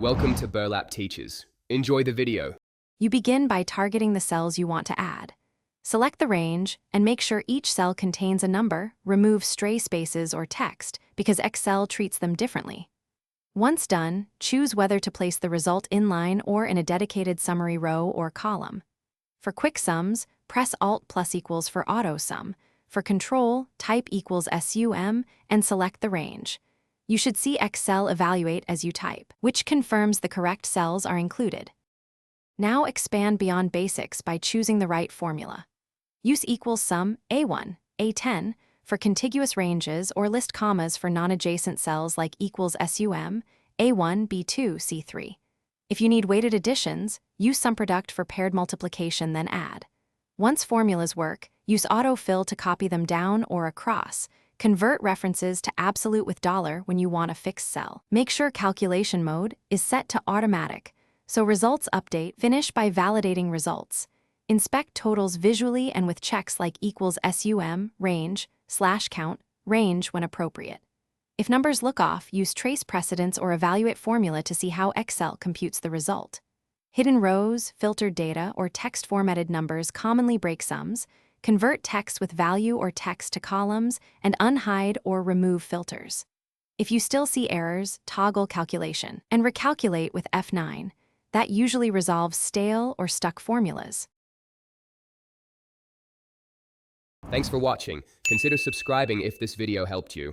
Welcome to Burlap Teachers. Enjoy the video. You begin by targeting the cells you want to add. Select the range and make sure each cell contains a number. Remove stray spaces or text because Excel treats them differently. Once done, choose whether to place the result inline or in a dedicated summary row or column. For quick sums, press Alt plus equals for auto sum. For control, type equals SUM and select the range. You should see Excel evaluate as you type, which confirms the correct cells are included. Now expand beyond basics by choosing the right formula. Use equals sum A1, A10 for contiguous ranges or list commas for non-adjacent cells like equals SUM, A1, B2, C3. If you need weighted additions, use SumProduct for paired multiplication, then add. Once formulas work, use autofill to copy them down or across. Convert references to absolute with dollar when you want a fixed cell. Make sure calculation mode is set to automatic, so results update. Finish by validating results. Inspect totals visually and with checks like equals SUM, range, /count, range when appropriate. If numbers look off, use trace precedence or evaluate formula to see how Excel computes the result. Hidden rows, filtered data, or text-formatted numbers commonly break sums. Convert text with value or text to columns, and unhide or remove filters. If you still see errors, toggle calculation and recalculate with F9. That usually resolves stale or stuck formulas. Thanks for watching. Consider subscribing if this video helped you.